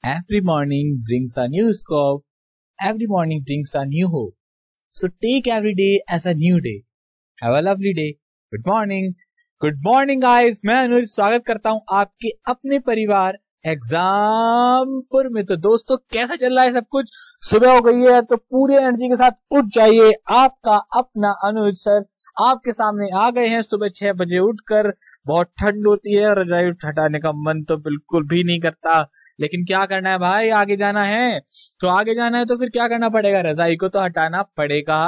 Every morning brings a new scope. Every morning brings a new hope. So take every day as a new day. Have a lovely day. Good morning. Good morning guys. मैं अनुज स्वागत करता हूँ आपके अपने परिवार एग्जामपुर में। तो दोस्तों कैसा चल रहा है सब कुछ? सुबह हो गई है तो पूरी एनर्जी के साथ उठ जाइए। आपका अपना अनुज सर आपके सामने आ गए हैं सुबह 6 बजे उठकर। बहुत ठंड होती है और रजाई हटाने का मन तो बिल्कुल भी नहीं करता, लेकिन क्या करना है भाई, आगे जाना है। तो आगे जाना है तो फिर क्या करना पड़ेगा, रजाई को तो हटाना पड़ेगा।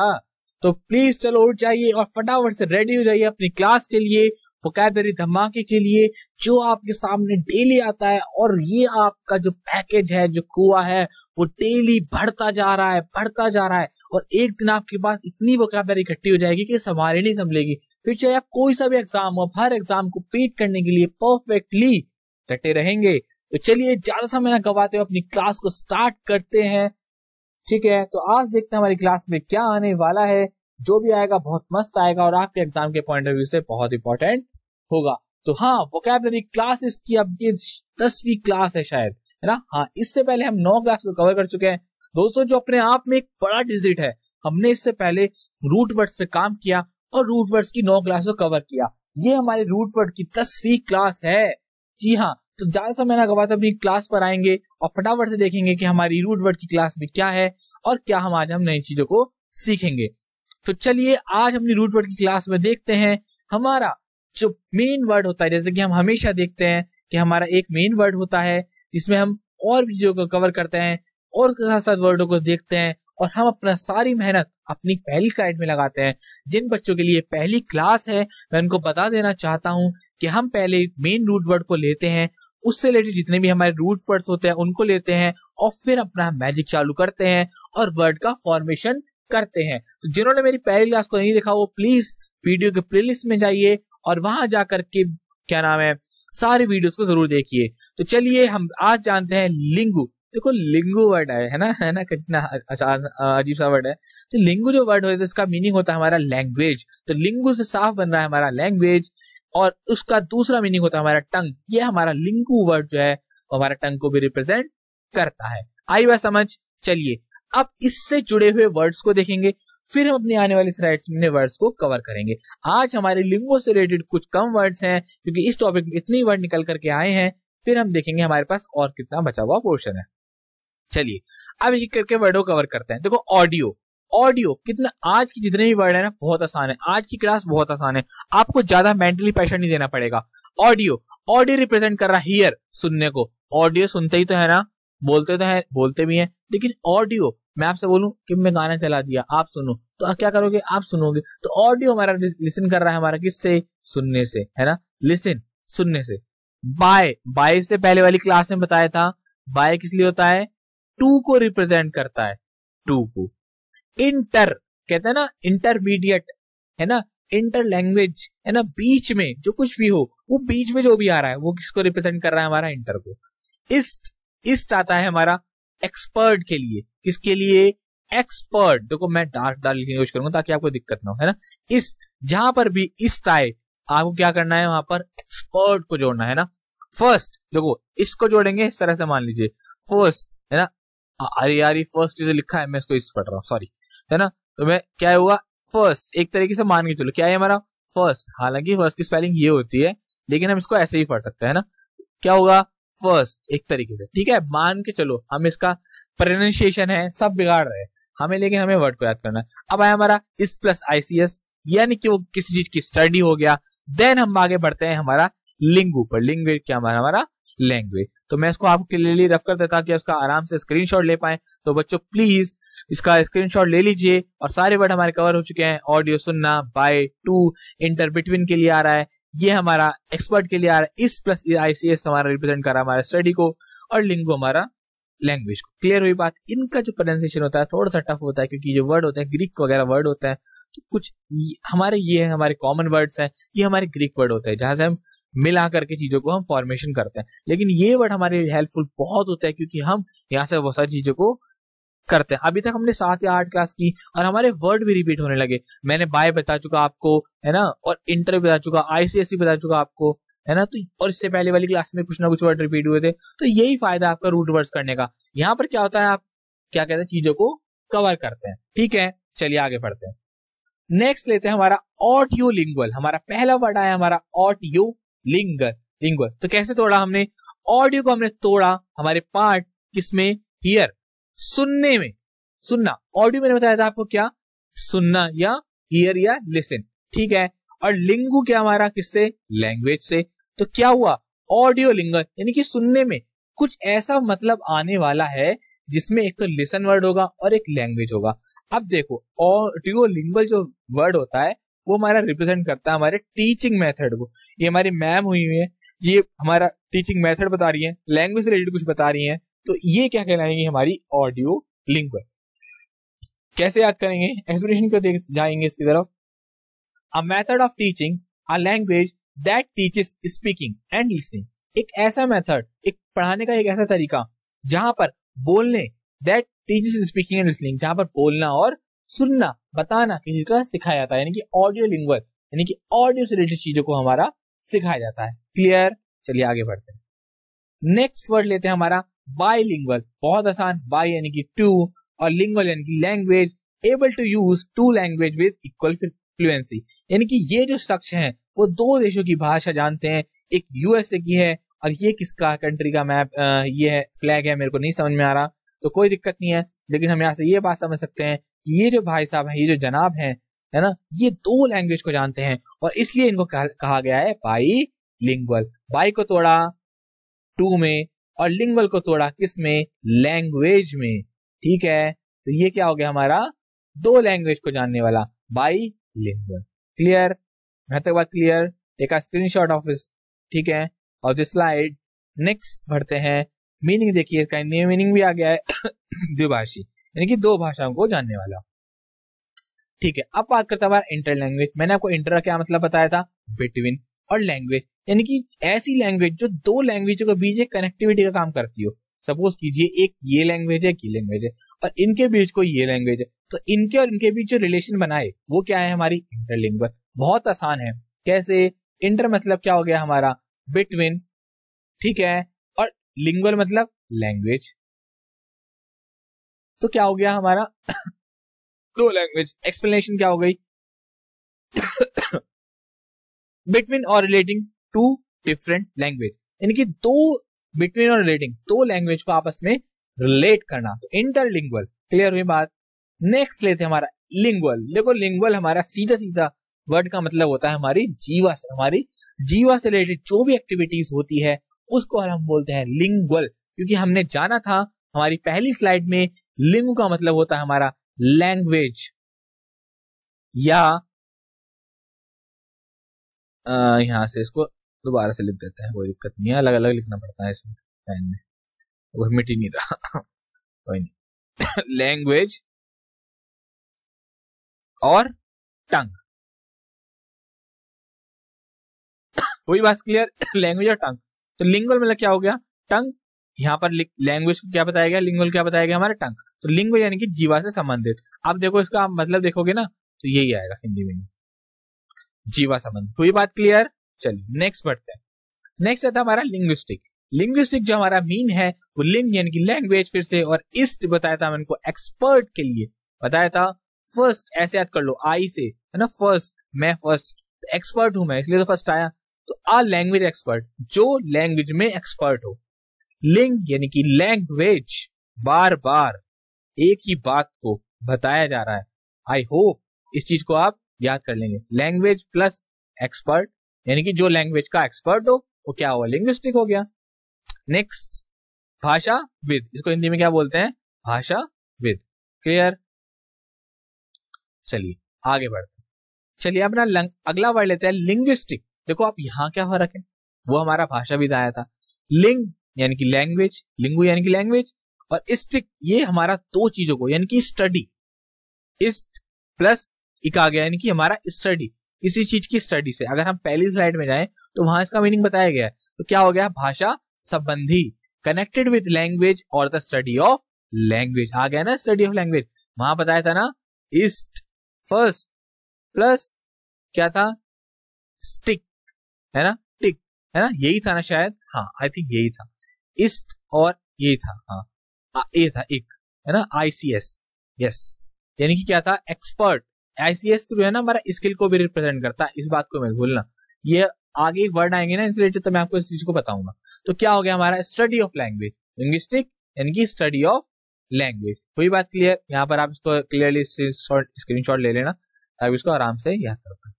तो प्लीज चलो उठ जाइए और फटाफट से रेडी हो जाइए अपनी क्लास के लिए, वोकैबुलरी धमाके के लिए जो आपके सामने डेली आता है। और ये आपका जो पैकेज है, जो कुआ है, वो डेली बढ़ता जा रहा है और एक दिन आपके पास इतनी वोकैबुलरी इकट्ठी हो जाएगी कि संभाले नहीं संभलेगी। फिर चाहे आप कोई सा भी एग्जाम हो, हर एग्जाम को बीट करने के लिए परफेक्टली डटे रहेंगे। तो चलिए ज्यादा समय ना गवाते हुए अपनी क्लास को स्टार्ट करते हैं। ठीक है, तो आज देखते हैं हमारी क्लास में क्या आने वाला है। जो भी आएगा बहुत मस्त आएगा और आपके एग्जाम के पॉइंट ऑफ व्यू से बहुत इंपॉर्टेंट होगा। तो हाँ, वोकैबुलरी क्लासेस की अब ये 10वीं क्लास है शायद, है ना। हाँ, इससे पहले हम 9 क्लास को कवर कर चुके हैं दोस्तों, जो अपने आप में एक बड़ा डिजिट है। हमने इससे पहले रूट वर्ड्स पे काम किया और रूट वर्ड्स की 9 क्लास को कवर किया। ये हमारे रूट वर्ड की 10वीं क्लास है। जी हाँ, तो ज्यादा समय ना गवाते अपनी क्लास पर आएंगे और फटाफट से देखेंगे कि हमारी रूट वर्ड की क्लास में क्या है और क्या हम आज नई चीजों को सीखेंगे। तो चलिए आज अपनी रूट वर्ड की क्लास में देखते हैं हमारा जो मेन वर्ड होता है। जैसे कि हम हमेशा देखते हैं कि हमारा एक मेन वर्ड होता है जिसमें हम और भी चीजों को कवर करते हैं और साथ साथ वर्डों को देखते हैं और हम अपना सारी मेहनत अपनी पहली स्लाइड में लगाते हैं। जिन बच्चों के लिए पहली क्लास है मैं उनको बता देना चाहता हूं कि हम पहले मेन रूट वर्ड को लेते हैं, उससे रिलेटेड जितने भी हमारे रूट वर्ड्स होते हैं उनको लेते हैं और फिर अपना मैजिक चालू करते हैं और वर्ड का फॉर्मेशन करते हैं। तो जिन्होंने मेरी पहली क्लास को नहीं देखा वो प्लीज वीडियो के प्लेलिस्ट में जाइए और वहां जाकर के क्या नाम है सारे वीडियोस को जरूर देखिए। तो चलिए हम आज जानते हैं लिंगू। देखो लिंगू वर्ड है ना, कितना अजीब सा वर्ड है। तो लिंगू जो वर्ड है इसका मीनिंग होता है हमारा लैंग्वेज। तो लिंगू से साफ बन रहा है हमारा लैंग्वेज और उसका दूसरा मीनिंग होता है हमारा टंग। ये हमारा लिंगू वर्ड जो है हमारा टंग को भी रिप्रेजेंट करता है। आई बात समझ? चलिए अब इससे जुड़े हुए वर्ड्स को देखेंगे, फिर हम अपनी आने वाली स्लाइड्स में वर्ड्स को कवर करेंगे। आज हमारे लिंगो से रिलेटेड कुछ कम वर्ड्स हैं क्योंकि इस टॉपिक में इतने वर्ड निकल करके आए हैं। फिर हम देखेंगे हमारे पास और कितना बचा हुआ पोर्शन है। चलिए अब एक करके वर्डों कवर करते हैं। देखो ऑडियो कितना, आज की जितने भी वर्ड है ना बहुत आसान है। आज की क्लास बहुत आसान है, आपको ज्यादा मेंटली प्रेशर नहीं देना पड़ेगा। ऑडियो रिप्रेजेंट कर रहा है हियर, सुनने को। ऑडियो सुनते ही तो है ना, बोलते तो है, बोलते भी हैं, लेकिन ऑडियो मैं आपसे बोलूं कि मैं गाना चला दिया आप सुनो तो क्या करोगे, आप सुनोगे। तो ऑडियो हमारा लिसन कर रहा है हमारा किससे, सुनने से, है ना। लिसन सुनने से। बाय से पहले वाली क्लास में बताया था बाय किस लिए होता है, टू को रिप्रेजेंट करता है, टू को। इंटर कहते हैं ना, इंटरमीडिएट है ना, इंटर लैंग्वेज है ना, बीच में जो कुछ भी हो वो बीच में जो भी आ रहा है वो किसको रिप्रेजेंट कर रहा है, हमारा इंटर को। इस्ट आता है हमारा एक्सपर्ट के लिए। किसके लिए, एक्सपर्ट। देखो मैं डाल के यूज करूंगा ताकि आपको दिक्कत ना हो, है ना। इस्ट जहां पर भी इस्ट आए आपको क्या करना है, वहां पर एक्सपर्ट को जोड़ना है ना। फर्स्ट देखो इसको जोड़ेंगे इस तरह से, मान लीजिए फर्स्ट है ना। अरे यार ये फर्स्ट जो लिखा है मैं इसको इस पढ़ रहा हूँ, सॉरी, है ना। तो मैं क्या हुआ, फर्स्ट एक तरीके से मान के चलो क्या है हमारा फर्स्ट। हालांकि फर्स्ट की स्पेलिंग ये होती है लेकिन हम इसको ऐसे ही पढ़ सकते हैं ना। क्या होगा, फर्स्ट एक तरीके से, ठीक है, मान के चलो। हम इसका प्रोनाउंसिएशन है सब बिगाड़ रहे हैं हमें, लेकिन हमें वर्ड को याद करना है। अब आया हमारा इस प्लस ICS, यानी कि वो किसी चीज की स्टडी हो गया। देन हम आगे बढ़ते हैं हमारा लिंगू पर। लिंग्वेज क्या हमारा लैंग्वेज। तो मैं इसको आपके लिए रफ कर देता कि उसका आराम से स्क्रीनशॉट ले पाए। तो बच्चों प्लीज इसका स्क्रीनशॉट ले लीजिए और सारे वर्ड हमारे कवर हो चुके हैं। ऑडियो सुनना, बाय, टू, इंटर, बिटवीन के लिए आ रहा है, ये हमारा एक्सपर्ट के लिए आ रहा है। इस प्लस ICS हमारा रिप्रेजेंट कर रहा है हमारा स्टडी को और लिंगो हमारा लैंग्वेज को। क्लियर हुई बात। इनका जो प्रोनाउंसिएशन होता है थोड़ा सा टफ होता है क्योंकि जो वर्ड होते हैं ग्रीक वगैरह वर्ड होते हैं, तो कुछ हमारे ये हमारे कॉमन वर्ड्स हैं, ये हमारे ग्रीक वर्ड होते हैं जहां से हम मिला करके चीजों को हम फॉर्मेशन करते हैं। लेकिन ये वर्ड हमारे हेल्पफुल बहुत होता है क्योंकि हम यहाँ से बहुत सारी चीजों को करते हैं। अभी तक हमने 7 या 8 क्लास की और हमारे वर्ड भी रिपीट होने लगे। मैंने बाय बता चुका आपको, है ना, और इंटर बता चुका, ICSE बता चुका आपको, है ना। तो और इससे पहले वाली क्लास में कुछ ना कुछ वर्ड रिपीट हुए थे, तो यही फायदा आपका रूट वर्ड्स करने का। यहाँ पर क्या होता है, आप क्या कहते हैं, चीजों को कवर करते हैं। ठीक है, चलिए आगे बढ़ते हैं। नेक्स्ट लेते हैं हमारा ऑडियो लिंगुअल। हमारा पहला वर्ड आया हमारा ऑडियो लिंगुअल। तो कैसे तोड़ा हमने ऑडियो को, हमने तोड़ा हमारे पार्ट किसमें, हियर, सुनने में। सुनना, ऑडियो मैंने बताया था आपको क्या, सुनना या हियर या लिसन। ठीक है, और लिंगु क्या हमारा, किससे, लैंग्वेज से। तो क्या हुआ, ऑडियो लिंगुअल यानी कि सुनने में कुछ ऐसा मतलब आने वाला है जिसमें एक तो लिसन वर्ड होगा और एक लैंग्वेज होगा। अब देखो ऑडियो लिंगुअल जो वर्ड होता है वो हमारा रिप्रेजेंट करता है हमारे टीचिंग मेथड को। ये हमारी मैम हुई है, ये हमारा टीचिंग मेथड बता रही है, लैंग्वेज से रिलेटेड कुछ बता रही है, तो ये क्या कहलाएंगी, हमारी ऑडियो लिंगुअल। कैसे याद करेंगे, एक्सप्लेनेशन को देख जाएंगे इसकी तरफ। A method of teaching a language that teaches speaking and listening. एक ऐसा मेथड, एक पढ़ाने का एक ऐसा तरीका जहां पर बोलने, that teaches speaking and listening, जहां पर बोलना और सुनना, बताना किसी का सिखाया जाता है, यानी कि ऑडियो लिंगुअल, यानी कि ऑडियो से रिलेटेड चीजों को हमारा सिखाया जाता है। क्लियर, चलिए आगे बढ़ते हैं। नेक्स्ट वर्ड लेते हैं हमारा बाइलिंगुअल। बहुत आसान, बाई यानी कि टू और लिंगुअल यानी कि language, able to use two language with equal fluency. यानी कि ये जो शख्स हैं वो दो देशों की भाषा जानते हैं, एक यूएसए की है और ये किसका कंट्री का मैप, ये है फ्लैग है, मेरे को नहीं समझ में आ रहा, तो कोई दिक्कत नहीं है, लेकिन हम यहाँ से ये बात समझ सकते हैं कि ये जो भाई साहब हैं, ये जो जनाब हैं, है ना, ये दो लैंग्वेज को जानते हैं और इसलिए इनको कहा गया है बाई लिंगुअल। बाई को तोड़ा टू में और लिंगुअल को तोड़ा किस में, लैंग्वेज में। ठीक है, तो ये क्या हो गया हमारा, दो लैंग्वेज को जानने वाला, बाई लिंगुअल। क्लियर, यहाँ तक बात clear. Take a screenshot of this, ठीक है, और दिस स्लाइड। नेक्स्ट बढ़ते हैं, मीनिंग देखिए, इसका मीनिंग भी आ गया है द्विभाषी, यानी कि दो भाषाओं को जानने वाला। ठीक है, अब बात करता हूं इंटर लैंग्वेज। मैंने आपको इंटर का क्या मतलब बताया था, बिटवीन, और लैंग्वेज यानी कि ऐसी लैंग्वेज जो दो लैंग्वेजों के बीच एक कनेक्टिविटी का काम करती हो। सपोज कीजिए एक ये लैंग्वेज है, एक ये लैंग्वेज है और इनके बीच कोई ये लैंग्वेज है, तो इनके और इनके बीच जो रिलेशन बनाए वो क्या है, हमारी इंटरलिंगुअल। बहुत आसान है, कैसे, इंटर मतलब क्या हो गया हमारा, बिटवीन, ठीक है, और लिंगुअल मतलब लैंग्वेज, तो क्या हो गया हमारा दो लैंग्वेज। एक्सप्लेनेशन क्या हो गई बिटवीन और रिलेटिंग टू डिफरेंट लैंग्वेज, यानी कि दो बिटवीन और रिलेटिंग, दो लैंग्वेज को आपस में रिलेट करना, तो इंटरलिंगुअल। क्लियर हुई बात। नेक्स्ट लेते हैं हमारा लिंगुअल। देखो लिंगुअल हमारा सीधा सीधा वर्ड का मतलब होता है हमारी जीवा से, हमारी जीवा से रिलेटेड जो भी एक्टिविटीज होती है उसको हम बोलते हैं लिंगुअल। क्योंकि हमने जाना था हमारी पहली स्लाइड में, लिंगु का मतलब होता है हमारा लैंग्वेज, या यहां से इसको दोबारा से लिख देते हैं, कोई दिक्कत नहीं है, अलग अलग लिखना पड़ता है इसमें पेन में, वो मिट ही नहीं रहा कोई नहीं लैंग्वेज और टंग, वही बात क्लियर लैंग्वेज और टंग। तो लिंगुअल मतलब क्या हो गया, टंग, यहाँ पर लैंग्वेज को क्या बताया गया, लिंगुअल क्या बताया गया, हमारा टंग। तो लिंगुअल यानी कि जीवा से संबंधित। आप देखो इसका आप मतलब देखोगे ना तो यही आएगा हिंदी में, जीवा संबंध। हुई बात क्लियर। चलिए नेक्स्ट बढ़ते हैं। नेक्स्ट आता है हमारा लिंग्विस्टिक। लिंग्विस्टिक जो हमारा मीन है वो लिंग यानी कि लैंग्वेज फिर से, और इस्ट बताया था मैंने को एक्सपर्ट के लिए बताया था। फर्स्ट ऐसे याद कर लो, आई से है ना, फर्स्ट, मैं फर्स्ट, तो एक्सपर्ट हूं मैं इसलिए तो फर्स्ट आया। तो आ लैंग्वेज एक्सपर्ट, जो लैंग्वेज में एक्सपर्ट हो। लिंग यानी कि लैंग्वेज, बार बार एक ही बात को बताया जा रहा है। आई होप इस चीज को आप याद कर लेंगे। लैंग्वेज प्लस एक्सपर्ट यानी कि जो लैंग्वेज का एक्सपर्ट हो वो क्या हुआ, लिंग्विस्टिक हो गया। नेक्स्ट भाषा विद, इसको हिंदी में क्या बोलते हैं, भाषा विद। क्लियर, चलिए आगे बढ़ते हैं। चलिए अपना अगला वर्ड लेते हैं लिंग्विस्टिक। देखो आप यहां क्या फर्क है, वो हमारा भाषा विद आया था, लिंग यानी कि लैंग्वेज, लिंगु यानी कि लैंग्वेज, और स्टिक ये हमारा दो चीजों को यानी कि स्टडी, इस्ट प्लस इक आ गया यानी कि हमारा स्टडी, किसी चीज की स्टडी से। अगर हम पहली स्लाइड में जाएं तो वहां इसका मीनिंग बताया गया है, तो क्या हो गया, भाषा संबंधी, कनेक्टेड विद लैंग्वेज और द स्टडी ऑफ लैंग्वेज। आ गया ना स्टडी ऑफ लैंग्वेज, वहां बताया था ना, ईस्ट फर्स्ट प्लस क्या था, स्टिक, है ना, टिक, है ना, यही था ना शायद, हाँ आई थिंक यही था, ईस्ट और ये था, हाँ ये था एक, है ना, ICS, यस, यानी कि क्या था, एक्सपर्ट। ICS को जो है ना हमारा स्किल को भी रिप्रेजेंट करता है, इस बात को मत भूलना। ये आगे वर्ड आएंगे ना इनसे रिलेटेड तो मैं आपको इस चीज को बताऊंगा। तो क्या हो गया हमारा, स्टडी ऑफ लैंग्वेज, लिंग्विस्टिक यानी कि स्टडी ऑफ लैंग्वेज। कोई बात क्लियर, यहाँ पर आप इसको क्लियरली स्क्रीनशॉट ले लेना, आप इसको आराम से याद कर पाए।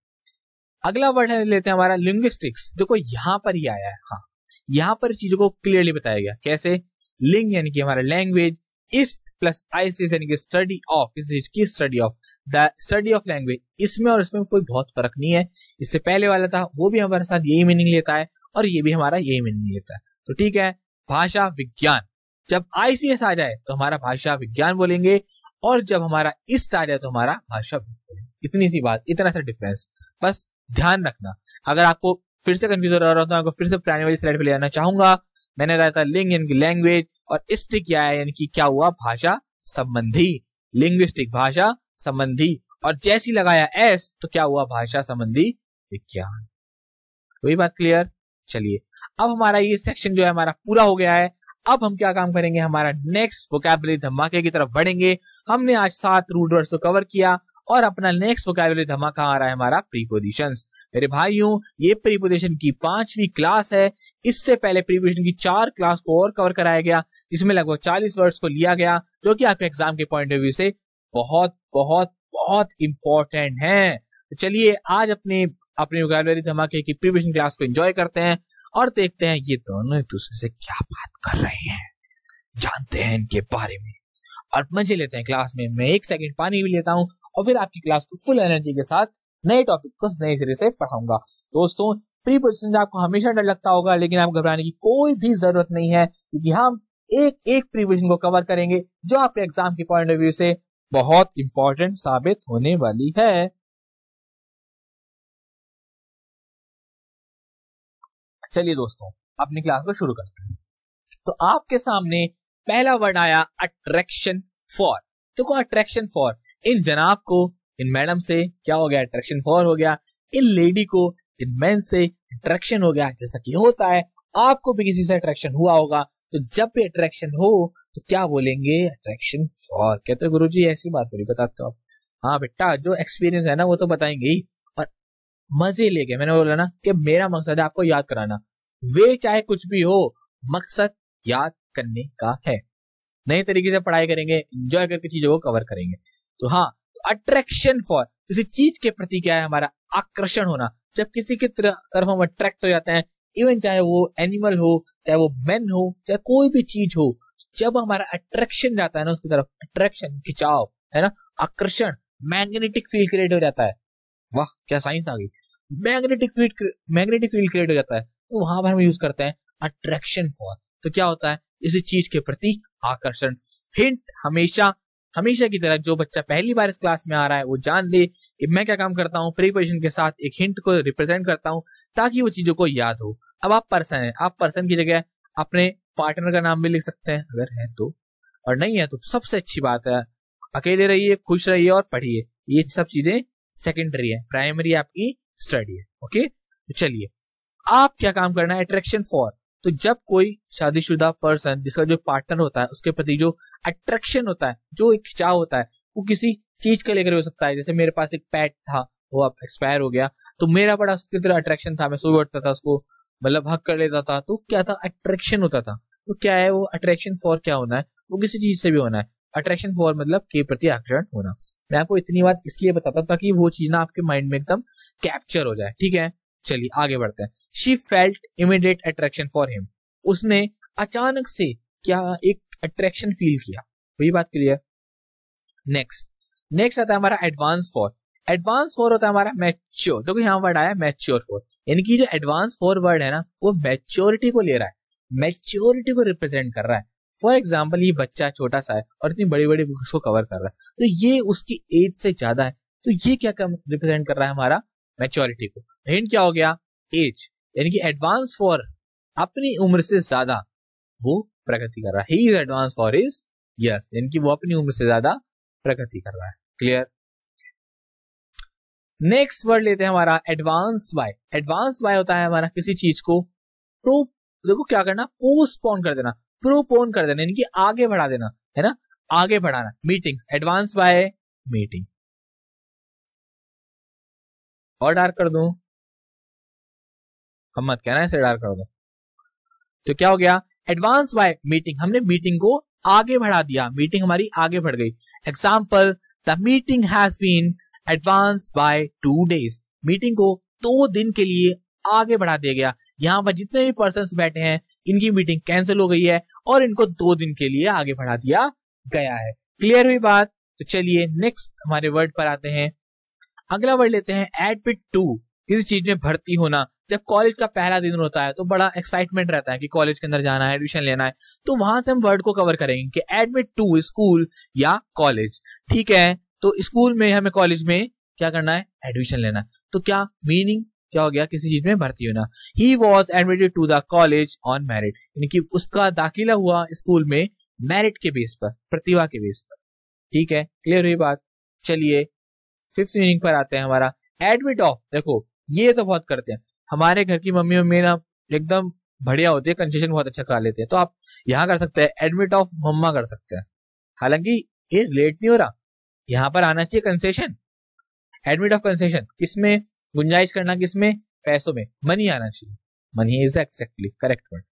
अगला वर्ड है लेते हैं हमारा लिंग्विस्टिक्स। देखो यहाँ पर ही आया है, हाँ यहाँ पर चीजों को क्लियरली बताया गया कैसे, लिंग यानी कि हमारा लैंग्वेज, ईस्ट प्लस ICS यानी कि स्टडी ऑफ, किस चीज की, study of, the study of language. इसमें और इसमें कोई बहुत फर्क नहीं है, इससे पहले वाला था वो भी हमारे साथ यही मीनिंग लेता है और ये भी हमारा यही मीनिंग लेता है। तो ठीक है, भाषा विज्ञान, जब ICS आ जाए तो हमारा भाषा विज्ञान बोलेंगे और जब हमारा ईस्ट आ जाए तो हमारा भाषा बोलेंगे। इतनी सी बात, इतना सा डिफरेंस, बस ध्यान रखना। अगर आपको फिर से कंफ्यूज हो रहा हो तो आपको फिर से पुरानी वाली स्लाइड पे ले आना चाहूंगा। मैंने बताया था लिंग यानी कि लैंग्वेज और इस्टिक क्या है, यानी कि क्या हुआ, भाषा संबंधी, लिंग्विस्टिक भाषा संबंधी, और जैसी लगाया S तो क्या हुआ, भाषा संबंधी विज्ञान। कोई बात क्लियर। चलिए अब हमारा ये सेक्शन जो है हमारा पूरा हो गया है। अब हम क्या काम करेंगे, हमारा नेक्स्ट वोकैबुलरी धमाके की तरफ बढ़ेंगे। हमने आज 7 रूट वर्ड्स को कवर किया और अपना नेक्स्ट वोकैबुलरी धमाका आ रहा है हमारा प्रीपोजिशंस। मेरे भाइयों, ये प्रीपोजिशन की 5वीं क्लास है। इससे पहले प्रीपोजिशन की 4 क्लास को और कवर कराया गया, जिसमें लगभग 40 वर्ड्स को लिया गया, जो कि आपके एग्जाम के पॉइंट ऑफ व्यू से बहुत बहुत बहुत इंपॉर्टेंट है। तो चलिए आज अपनी वोकैबुलरी धमाके की प्रीपोजिशन क्लास को एंजॉय करते हैं और देखते हैं ये दोनों एक दूसरे से क्या बात कर रहे हैं, जानते हैं इनके बारे में और मजे लेते हैं क्लास में। मैं 1 सेकंड पानी भी लेता हूँ और फिर आपकी क्लास को फुल एनर्जी के साथ नए टॉपिक को नए सिरे से पढ़ाऊंगा। दोस्तों, प्रीपोजिशन से आपको हमेशा डर लगता होगा, लेकिन आपको घबराने की कोई भी जरूरत नहीं है, क्योंकि हम एक एक प्रीपोजिशन को कवर करेंगे जो आपके एग्जाम के पॉइंट ऑफ व्यू से बहुत इंपॉर्टेंट साबित होने वाली है। चलिए दोस्तों, अपनी क्लास को शुरू करते हैं। तो आपके सामने पहला वर्ड आया अट्रैक्शन फॉर। देखो अट्रैक्शन फॉर, इन जनाब को, इन मैडम से क्या हो गया, अट्रैक्शन फॉर हो गया। इन लेडी को, इन मैन से अट्रैक्शन हो गया। जैसा कि होता है आपको भी किसी से अट्रैक्शन हुआ होगा, तो जब भी अट्रैक्शन हो तो क्या बोलेंगे, अट्रैक्शन फॉर। कहते गुरुजी ऐसी बात नहीं बताते हो आप। हाँ बेटा, जो एक्सपीरियंस है ना वो तो बताएंगे ही, और मजे लेके, मैंने बोला ना कि मेरा मकसद है आपको याद कराना। वे चाहे कुछ भी हो, मकसद याद करने का है। नए तरीके से पढ़ाई करेंगे, एंजॉय करके चीजों को कवर करेंगे। तो हाँ, अट्रैक्शन फॉर, किसी चीज के प्रति क्या है हमारा, आकर्षण होना। जब किसी की तरफ हम अट्रैक्ट हो जाते हैं, इवन चाहे वो एनिमल हो, चाहे वो मैन हो, चाहे कोई भी चीज हो, जब हमारा अट्रैक्शन जाता है ना उसकी तरफ, अट्रैक्शन खिंचाव है ना, आकर्षण, मैग्नेटिक फील्ड क्रिएट हो जाता है। वाह क्या साइंस आ गई, मैग्नेटिक फील्ड क्रिएट हो जाता है, तो वहां पर हम यूज करते हैं अट्रैक्शन फॉर। तो क्या होता है, इसी चीज के प्रति आकर्षण। हिंट, हमेशा की तरह जो बच्चा पहली बार इस क्लास में आ रहा है वो जान ले कि मैं क्या काम करता हूँ, प्रीपोजिशन के साथ एक हिंट को रिप्रेजेंट करता हूँ ताकि वो चीजों को याद हो। अब आप पर्सन है, आप पर्सन की जगह अपने पार्टनर का नाम भी लिख सकते हैं अगर है तो, और नहीं है तो सबसे अच्छी बात है, अकेले रहिए, खुश रहिए और पढ़िए। ये सब चीजें सेकेंडरी है, प्राइमरी आपकी स्टडी है। ओके, तो चलिए आप क्या काम करना है, अट्रैक्शन फॉर। तो जब कोई शादीशुदा पर्सन जिसका जो पार्टनर होता है उसके प्रति जो अट्रैक्शन होता है, जो एक खिंचाव होता है, वो किसी चीज के लेकर हो सकता है। जैसे मेरे पास एक पेट था, वो अब एक्सपायर हो गया, तो मेरा बड़ा उसकी तरह अट्रैक्शन था, मैं सुबह उठता था उसको मतलब हक कर लेता था, तो क्या था, अट्रैक्शन होता था। तो क्या है वो अट्रैक्शन फॉर, क्या होना है, वो किसी चीज से भी होना है। अट्रैक्शन फॉर मतलब के प्रति आकर्षण होना। मैं आपको इतनी बात इसलिए बताता हूं ताकि वो चीज ना आपके माइंड में एकदम कैप्चर हो जाए। ठीक है, चलिए आगे बढ़ते हैं। She felt immediate attraction for him, उसने अचानक से क्या एक अट्रैक्शन फील किया। वही बात क्लियर। नेक्स्ट आता है हमारा एडवांस फॉर। एडवांस फॉर होता है हमारा मैच्योर। देखो यहाँ वर्ड आया मैच्योर फॉर, यानी कि जो एडवांस फॉर वर्ड है ना वो मैच्योरिटी को ले रहा है, मैच्योरिटी को रिप्रेजेंट कर रहा है। फॉर एग्जाम्पल, ये बच्चा छोटा सा है और इतनी बड़ी बड़ी बुक्स को कवर कर रहा है, तो ये उसकी एज से ज्यादा है, तो ये क्या रिप्रेजेंट कर रहा है हमारा मैच्योरिटी को। हिंट क्या हो गया, एज, यानी कि एडवांस फॉर अपनी उम्र से ज्यादा वो प्रगति कर रहा है। He is advance for his years, यानी कि वो अपनी उम्र से ज्यादा प्रगति कर रहा है। क्लियर। नेक्स्ट वर्ड लेते हैं हमारा एडवांस बाय। एडवांस बाय होता है हमारा किसी चीज को प्रो देखो क्या करना, पोस्टपोन कर देना, प्रोपोन कर देना, यानी कि आगे बढ़ा देना, है ना, आगे बढ़ाना। Meetings advance by meeting. और डार्क कर दूं, हम मत कहना ऐसे डार्क कर दो। तो क्या हो गया, एडवांस बाय मीटिंग, हमने मीटिंग को आगे बढ़ा दिया, मीटिंग हमारी आगे बढ़ गई। Example, the meeting has been advance by 2 days, मीटिंग को 2 दिन के लिए आगे बढ़ा दिया गया। यहाँ पर जितने भी पर्सन्स बैठे हैं इनकी मीटिंग कैंसिल हो गई है और इनको 2 दिन के लिए आगे बढ़ा दिया गया है। क्लियर हुई बात? तो चलिए नेक्स्ट हमारे वर्ड पर आते हैं। अगला वर्ड लेते हैं एडमिट टू, किसी चीज में भर्ती होना। जब कॉलेज का पहला दिन होता है तो बड़ा एक्साइटमेंट रहता है कि कॉलेज के अंदर जाना है, एडमिशन लेना है, तो वहां से हम वर्ड को कवर करेंगे कि एडमिट टू स्कूल या कॉलेज। ठीक है, तो स्कूल में हमें कॉलेज में क्या करना है, एडमिशन लेना है। तो क्या मीनिंग क्या हो गया, किसी चीज में भर्ती होना। He was admitted to the college on merit, यानी कि उसका दाखिला हुआ स्कूल में मेरिट के बेस पर, प्रतिभा के बेस पर। ठीक है, क्लियर हुई बात? चलिए फिफ्थ मीनिंग पर आते हैं हमारा एडमिट ऑफ। देखो ये तो बहुत करते हैं हमारे घर की मम्मी ना, एकदम बढ़िया होती है, कंसेशन बहुत अच्छा करा लेते हैं, तो आप यहाँ कर सकते हैं एडमिट ऑफ मम्मा कर सकते हैं। हालांकि ये रिलेट नहीं हो रहा, यहाँ पर आना चाहिए कंसेशन, एडमिट ऑफ कंसेशन। किसमें गुंजाइश करना, किसमें, पैसों में, मनी आना चाहिए। Money is exactly correct word,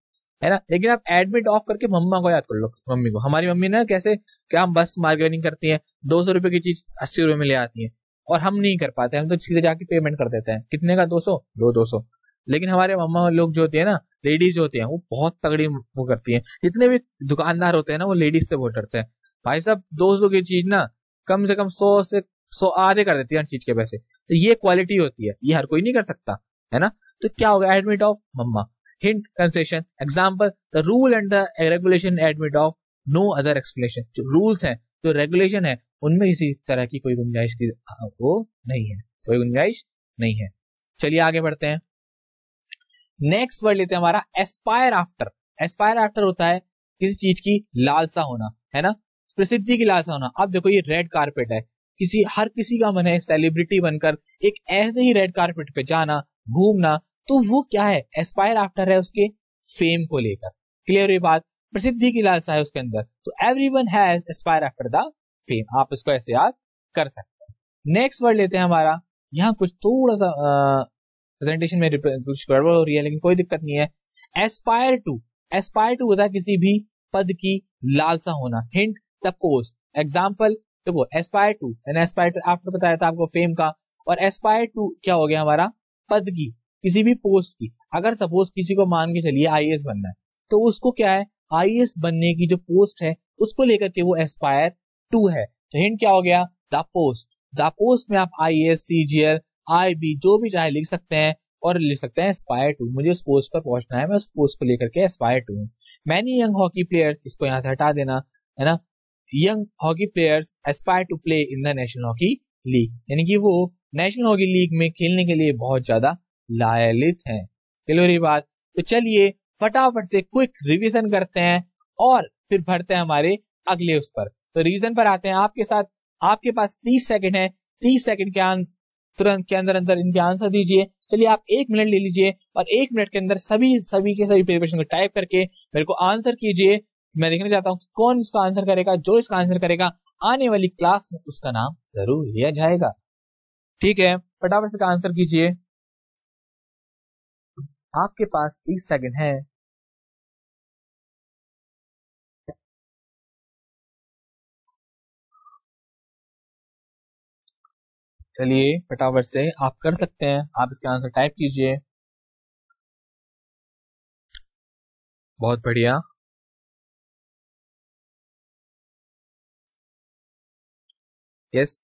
है ना। लेकिन आप एडमिट ऑफ करके मम्मा को याद कर लो, मम्मी को। हमारी मम्मी ना कैसे, क्या हम बस मार्केटिंग करती है, 200 रुपए की चीज 80 रुपए में ले आती है, और हम नहीं कर पाते, हम तो सीधे जाके पेमेंट कर देते हैं। कितने का, 200, 200। लेकिन हमारे मम्मा लोग जो होती है ना, लेडीज जो होती हैं, वो बहुत तगड़ी वो करती हैं। जितने भी दुकानदार होते हैं ना, वो लेडीज से बहुत डरते हैं। भाई साहब 200 की चीज ना कम से कम 100 से 100 आधे कर देती है हर चीज के पैसे। तो ये क्वालिटी होती है, ये हर कोई नहीं कर सकता, है ना। तो क्या होगा, एडमिट ऑफ मम्मा। Hint concession. Example, the rule and the regulation admit of no other explanation. जो रूल्स है, जो रेगुलेशन है, उनमें किसी तरह की कोई गुंजाइश की वो नहीं है, कोई गुंजाइश नहीं है। चलिए आगे बढ़ते हैं। नेक्स्ट वर्ड लेते हैं हमारा एस्पायर आफ्टर। एस्पायर आफ्टर होता है किसी चीज की लालसा होना, है ना, प्रसिद्धि की लालसा होना। अब देखो ये रेड कारपेट है, हर किसी का मन है सेलिब्रिटी बनकर एक ऐसे ही रेड कारपेट पे जाना, घूमना, तो वो क्या है, एस्पायर आफ्टर है उसके फेम को लेकर। क्लियर ये बात? प्रसिद्धि की लालसा है उसके अंदर, तो everyone has Aspire after the fame. आप इसको ऐसे याद कर सकते हैं। नेक्स्ट वर्ड लेते हैं हमारा, यहाँ कुछ थोड़ा सा प्रेजेंटेशन में कुछ गड़बड़ हो रही है, लेकिन कोई दिक्कत नहीं है। Aspire to. एस्पायर टू होता है किसी भी पद की लालसा होना। Hint, the post. एग्जाम्पल, देखो aspire to, aspire to after बताया था आपको फेम का, और एस्पायर टू क्या हो गया हमारा, पद की, किसी भी पोस्ट की। अगर सपोज किसी को मान के चलिए आईएएस बनना है, तो उसको क्या है, आईएएस बनने की जो पोस्ट है उसको लेकर के वो एस्पायर टू है। तो हिंट क्या हो गया, द पोस्ट। द पोस्ट में आप आईएएस, सीजीएल, आईबी जो भी चाहे लिख सकते हैं, और लिख सकते हैं एस्पायर टू, मुझे उस पोस्ट पर पहुंचना है, मैं उस पोस्ट को लेकर के एस्पायर टू हूँ। मैनी यंग हॉकी प्लेयर्स, इसको यहाँ से हटा देना, है ना, young hockey players aspire to play in the national hockey league, यानी कि वो नेशनल हॉकी लीग में खेलने के लिए बहुत ज्यादा लायलित हैं। चलो ये बात, तो चलिए फटाफट से क्विक रिवीजन करते हैं और फिर भरते हैं हमारे अगले उस पर। तो रिवीजन पर आते हैं आपके साथ। आपके पास 30 सेकंड है, 30 सेकंड के तुरंत के अंदर इनके आंसर दीजिए। चलिए आप 1 मिनट ले लीजिए और 1 मिनट के अंदर सभी के सभी प्रिपरेशन को टाइप करके मेरे को आंसर कीजिए। मैं देखना चाहता हूँ कौन इसका आंसर करेगा। जो इसका आंसर करेगा आने वाली क्लास में उसका नाम जरूर लिया जाएगा। ठीक है, फटाफट से आंसर कीजिए, आपके पास 30 सेकंड है। चलिए फटाफट से आप कर सकते हैं, आप इसका आंसर टाइप कीजिए। बहुत बढ़िया। यस,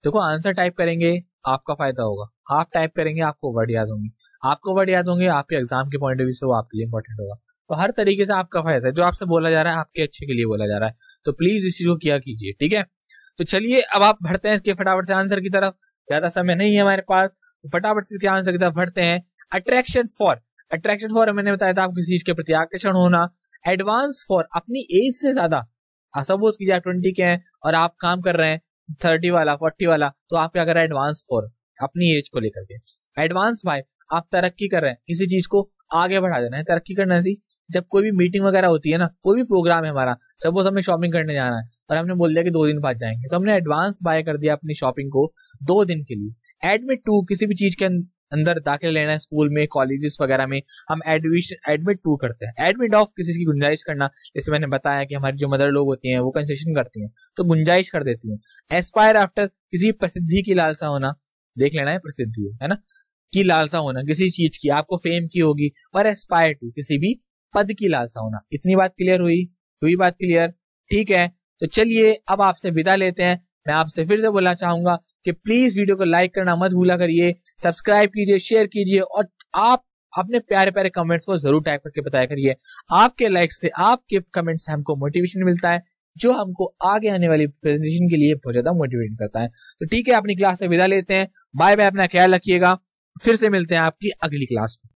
देखो आंसर टाइप करेंगे आपका फायदा होगा, आप टाइप करेंगे आपको वर्ड याद होंगे, आपको वर्ड याद होंगे आपके एग्जाम के पॉइंट ऑफ व्यू से वो आपके लिए इंपॉर्टेंट होगा। तो हर तरीके से आपका फायदा है, जो आपसे बोला जा रहा है आपके अच्छे के लिए बोला जा रहा है, तो प्लीज इस चीज को किया कीजिए। ठीक है, तो चलिए अब आप बढ़ते हैं इसके फटाफट से आंसर की तरफ। ज्यादा समय नहीं है हमारे पास, तो फटाफट से इसके आंसर की तरफ बढ़ते हैं। अट्रैक्शन फॉर, अट्रैक्शन फॉर मैंने बताया था आपको किसी चीज के प्रति आकर्षण होना। एडवांस फॉर, अपनी एज से ज्यादा, सपोज कीजिए आप 20 के हैं और आप काम कर रहे हैं 30 वाला 40 वाला, तो आप क्या कर रहे हैं, एडवांस फॉर, अपनी एज को लेकर के। एडवांस बाय, आप तरक्की कर रहे हैं, किसी चीज को आगे बढ़ा देना है, तरक्की करना है। जब कोई भी मीटिंग वगैरह होती है ना, कोई भी प्रोग्राम है हमारा, सपोज हमें शॉपिंग करने जाना है और हमने बोल दिया कि 2 दिन बाद जाएंगे, तो हमने एडवांस बाय कर दिया अपनी शॉपिंग को 2 दिन के लिए। एडमिट टू, किसी भी चीज के अंदर दाखिला लेना है, स्कूल में, कॉलेजेस वगैरह में, हम एडमिट टू करते हैं। एडमिट ऑफ, किसी की गुंजाइश करना, जैसे मैंने बताया कि हमारी जो मदर लोग होती हैं वो कंसेशन करती हैं, तो गुंजाइश कर देती हैं। एस्पायर आफ्टर, किसी प्रसिद्धि की लालसा होना, देख लेना है प्रसिद्धि है ना, की लालसा होना किसी चीज की, आपको फेम की होगी। और एस्पायर टू, किसी भी पद की लालसा होना। इतनी बात क्लियर हुई बात क्लियर? ठीक है, तो चलिए अब आपसे विदा लेते हैं। मैं आपसे फिर से बोलना चाहूंगा कि प्लीज वीडियो को लाइक करना मत भूला करिए, सब्सक्राइब कीजिए, शेयर कीजिए, और आप अपने प्यारे प्यारे कमेंट्स को जरूर टाइप करके बताया करिए। आपके लाइक से, आपके कमेंट्स से हमको मोटिवेशन मिलता है, जो हमको आगे आने वाली प्रेजेंटेशन के लिए बहुत ज्यादा मोटिवेट करता है। तो ठीक है, अपनी क्लास से विदा लेते हैं। बाय बाय, अपना ख्याल रखिएगा। फिर से मिलते हैं आपकी अगली क्लास में।